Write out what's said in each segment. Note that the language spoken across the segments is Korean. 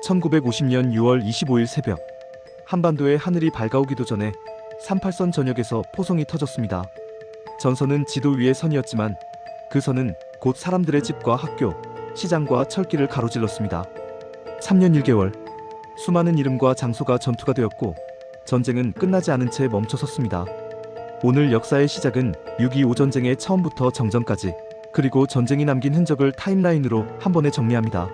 1950년 6월 25일 새벽, 한반도의 하늘이 밝아오기도 전에 38선 전역에서 포성이 터졌습니다. 전선은 지도 위의 선이었지만 그 선은 곧 사람들의 집과 학교, 시장과 철길을 가로질렀습니다. 3년 1개월, 수많은 이름과 장소가 전투가 되었고 전쟁은 끝나지 않은 채 멈춰섰습니다. 오늘 역사의 시작은 6.25 전쟁의 처음부터 정전까지, 그리고 전쟁이 남긴 흔적을 타임라인으로 한 번에 정리합니다.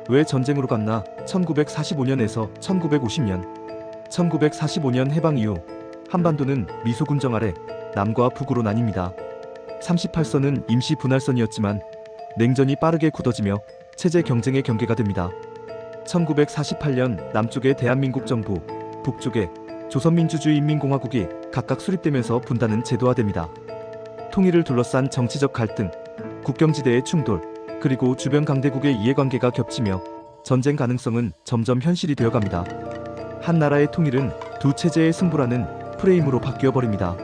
왜 전쟁으로 갔나? 1945년에서 1950년. 1945년 해방 이후 한반도는 미소군정 아래 남과 북으로 나뉩니다. 38선은 임시 분할선이었지만 냉전이 빠르게 굳어지며 체제 경쟁의 경계가 됩니다. 1948년 남쪽의 대한민국 정부, 북쪽의 조선민주주의인민공화국이 각각 수립되면서 분단은 제도화됩니다. 통일을 둘러싼 정치적 갈등, 국경지대의 충돌, 그리고 주변 강대국의 이해관계가 겹치며 전쟁 가능성은 점점 현실이 되어갑니다. 한 나라의 통일은 두 체제의 승부라는 프레임으로 바뀌어버립니다.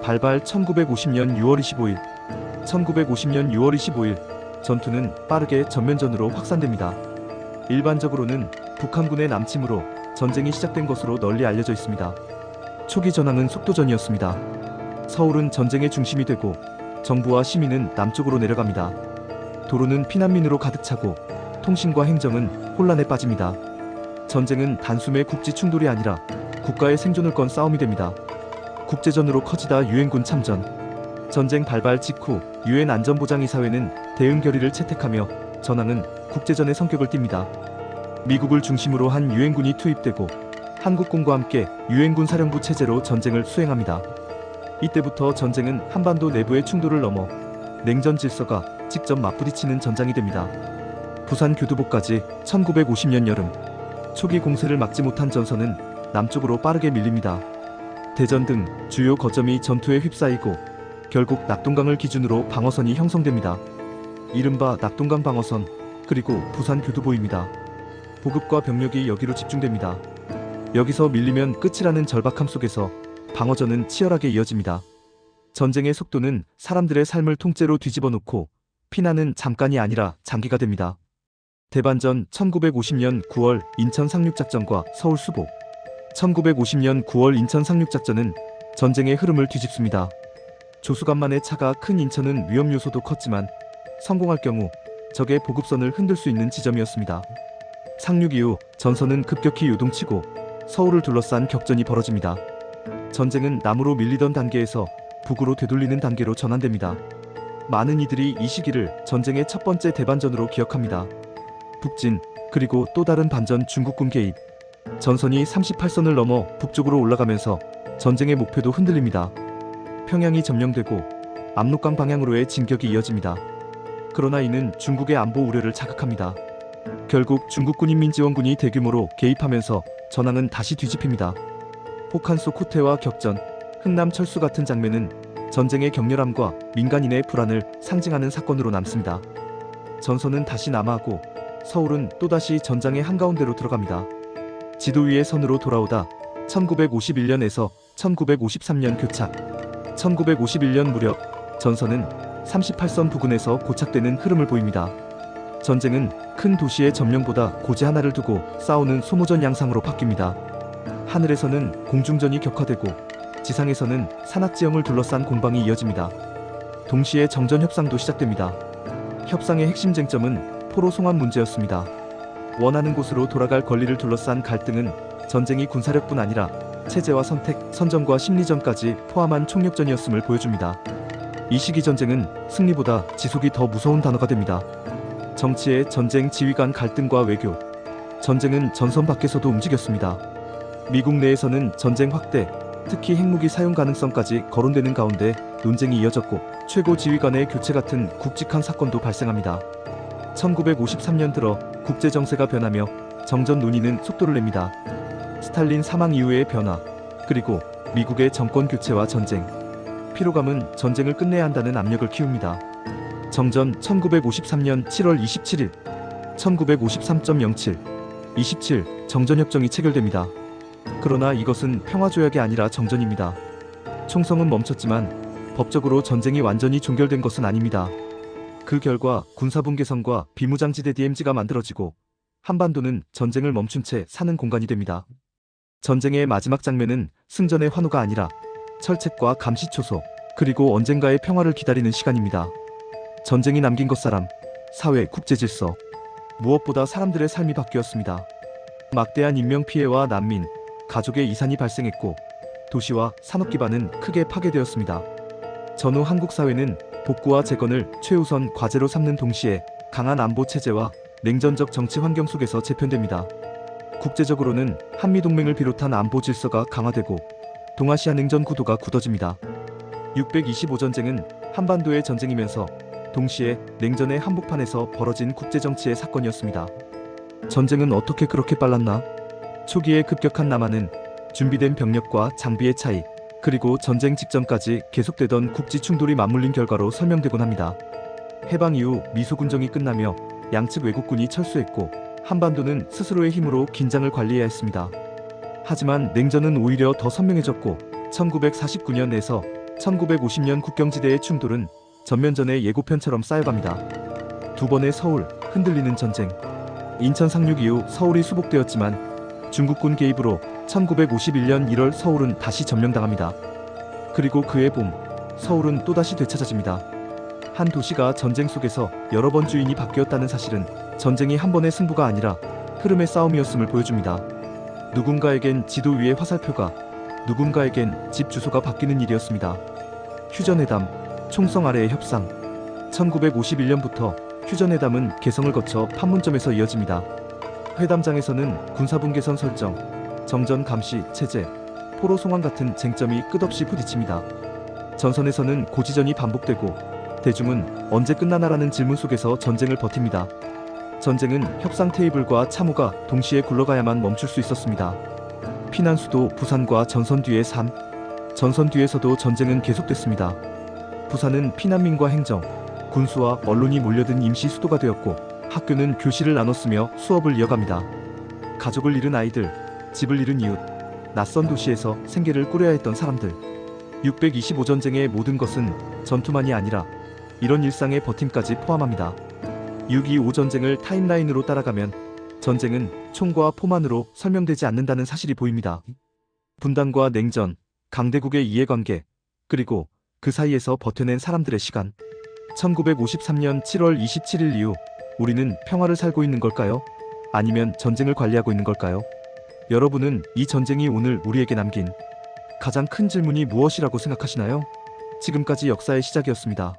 발발 1950년 6월 25일 1950년 6월 25일 전투는 빠르게 전면전으로 확산됩니다. 일반적으로는 북한군의 남침으로 전쟁이 시작된 것으로 널리 알려져 있습니다. 초기 전황은 속도전이었습니다. 서울은 전쟁의 중심이 되고 정부와 시민은 남쪽으로 내려갑니다. 도로는 피난민으로 가득 차고 통신과 행정은 혼란에 빠집니다. 전쟁은 단숨에 국지 충돌이 아니라 국가의 생존을 건 싸움이 됩니다. 국제전으로 커지다 유엔군 참전. 전쟁 발발 직후 유엔 안전보장이사회는 대응 결의를 채택하며 전황은 국제전의 성격을 띱니다. 미국을 중심으로 한 유엔군이 투입되고 한국군과 함께 유엔군 사령부 체제로 전쟁을 수행합니다. 이때부터 전쟁은 한반도 내부의 충돌을 넘어 냉전 질서가 직접 맞부딪히는 전장이 됩니다. 부산 교두보까지 1950년 여름, 초기 공세를 막지 못한 전선은 남쪽으로 빠르게 밀립니다. 대전 등 주요 거점이 전투에 휩싸이고 결국 낙동강을 기준으로 방어선이 형성됩니다. 이른바 낙동강 방어선, 그리고 부산 교두보입니다. 보급과 병력이 여기로 집중됩니다. 여기서 밀리면 끝이라는 절박함 속에서 방어전은 치열하게 이어집니다. 전쟁의 속도는 사람들의 삶을 통째로 뒤집어 놓고 피난은 잠깐이 아니라 장기가 됩니다. 대반전 1950년 9월 인천 상륙작전과 서울 수복. 1950년 9월 인천 상륙작전은 전쟁의 흐름을 뒤집습니다. 조수간만의 차가 큰 인천은 위험 요소도 컸지만 성공할 경우 적의 보급선을 흔들 수 있는 지점이었습니다. 상륙 이후 전선은 급격히 요동치고 서울을 둘러싼 격전이 벌어집니다. 전쟁은 남으로 밀리던 단계에서 북으로 되돌리는 단계로 전환됩니다. 많은 이들이 이 시기를 전쟁의 첫 번째 대반전으로 기억합니다. 북진, 그리고 또 다른 반전 중국군 개입. 전선이 38선을 넘어 북쪽으로 올라가면서 전쟁의 목표도 흔들립니다. 평양이 점령되고 압록강 방향으로의 진격이 이어집니다. 그러나 이는 중국의 안보 우려를 자극합니다. 결국 중국군인민지원군이 대규모로 개입하면서 전황은 다시 뒤집힙니다. 호칸소 후퇴와 격전, 흥남 철수 같은 장면은 전쟁의 격렬함과 민간인의 불안을 상징하는 사건으로 남습니다. 전선은 다시 남하하고 서울은 또다시 전장의 한가운데로 들어갑니다. 지도 위의 선으로 돌아오다 1951년에서 1953년 교착. 1951년 무렵 전선은 38선 부근에서 고착되는 흐름을 보입니다. 전쟁은 큰 도시의 점령보다 고지 하나를 두고 싸우는 소모전 양상으로 바뀝니다. 하늘에서는 공중전이 격화되고 지상에서는 산악지형을 둘러싼 공방이 이어집니다. 동시에 정전 협상도 시작됩니다. 협상의 핵심 쟁점은 포로 송환 문제였습니다. 원하는 곳으로 돌아갈 권리를 둘러싼 갈등은 전쟁이 군사력뿐 아니라 체제와 선택, 선전과 심리전까지 포함한 총력전이었음을 보여줍니다. 이 시기 전쟁은 승리보다 지속이 더 무서운 단어가 됩니다. 정치의 전쟁 지휘 간 갈등과 외교. 전쟁은 전선 밖에서도 움직였습니다. 미국 내에서는 전쟁 확대, 특히 핵무기 사용 가능성까지 거론되는 가운데 논쟁이 이어졌고 최고 지휘관의 교체 같은 굵직한 사건도 발생합니다. 1953년 들어 국제 정세가 변하며 정전 논의는 속도를 냅니다. 스탈린 사망 이후의 변화, 그리고 미국의 정권 교체와 전쟁. 피로감은 전쟁을 끝내야 한다는 압력을 키웁니다. 정전 1953년 7월 27일 1953.07 27 정전협정이 체결됩니다. 그러나 이것은 평화조약이 아니라 정전입니다. 총성은 멈췄지만 법적으로 전쟁이 완전히 종결된 것은 아닙니다. 그 결과 군사분 개선과 비무장지대 DMZ가 만들어지고 한반도는 전쟁을 멈춘 채 사는 공간이 됩니다. 전쟁의 마지막 장면은 승전의 환호가 아니라 철책과 감시초소, 그리고 언젠가의 평화를 기다리는 시간입니다. 전쟁이 남긴 것사람, 사회, 국제질서, 무엇보다 사람들의 삶이 바뀌었습니다. 막대한 인명피해와 난민, 가족의 이산이 발생했고 도시와 산업 기반은 크게 파괴되었습니다. 전후 한국 사회는 복구와 재건을 최우선 과제로 삼는 동시에 강한 안보 체제와 냉전적 정치 환경 속에서 재편됩니다. 국제적으로는 한미동맹을 비롯한 안보 질서가 강화되고 동아시아 냉전 구도가 굳어집니다. 625전쟁은 한반도의 전쟁이면서 동시에 냉전의 한복판에서 벌어진 국제정치의 사건이었습니다. 전쟁은 어떻게 그렇게 빨랐나? 초기에 급격한 남하는 준비된 병력과 장비의 차이, 그리고 전쟁 직전까지 계속되던 국지 충돌이 맞물린 결과로 설명되곤 합니다. 해방 이후 미소군정이 끝나며 양측 외국군이 철수했고 한반도는 스스로의 힘으로 긴장을 관리해야 했습니다. 하지만 냉전은 오히려 더 선명해졌고 1949년에서 1950년 국경지대의 충돌은 전면전의 예고편처럼 쌓여갑니다. 두 번의 서울, 흔들리는 전쟁. 인천 상륙 이후 서울이 수복되었지만 중국군 개입으로 1951년 1월 서울은 다시 점령당합니다. 그리고 그해 봄, 서울은 또다시 되찾아집니다. 한 도시가 전쟁 속에서 여러 번 주인이 바뀌었다는 사실은 전쟁이 한 번의 승부가 아니라 흐름의 싸움이었음을 보여줍니다. 누군가에겐 지도 위의 화살표가, 누군가에겐 집 주소가 바뀌는 일이었습니다. 휴전회담, 총성 아래의 협상. 1951년부터 휴전회담은 개성을 거쳐 판문점에서 이어집니다. 회담장에서는 군사분계선 설정, 정전 감시 체제, 포로 송환 같은 쟁점이 끝없이 부딪힙니다. 전선에서는 고지전이 반복되고 대중은 언제 끝나나라는 질문 속에서 전쟁을 버팁니다. 전쟁은 협상 테이블과 참호가 동시에 굴러가야만 멈출 수 있었습니다. 피난 수도 부산과 전선 뒤의 삶. 전선 뒤에서도 전쟁은 계속됐습니다. 부산은 피난민과 행정, 군수와 언론이 몰려든 임시 수도가 되었고 학교는 교실을 나눴으며 수업을 이어갑니다. 가족을 잃은 아이들, 집을 잃은 이웃, 낯선 도시에서 생계를 꾸려야 했던 사람들. 625전쟁의 모든 것은 전투만이 아니라 이런 일상의 버팀까지 포함합니다. 6.25 전쟁을 타임라인으로 따라가면 전쟁은 총과 포만으로 설명되지 않는다는 사실이 보입니다. 분단과 냉전, 강대국의 이해관계, 그리고 그 사이에서 버텨낸 사람들의 시간. 1953년 7월 27일 이후 우리는 평화를 살고 있는 걸까요? 아니면 전쟁을 관리하고 있는 걸까요? 여러분은 이 전쟁이 오늘 우리에게 남긴 가장 큰 질문이 무엇이라고 생각하시나요? 지금까지 역사의 시작이었습니다.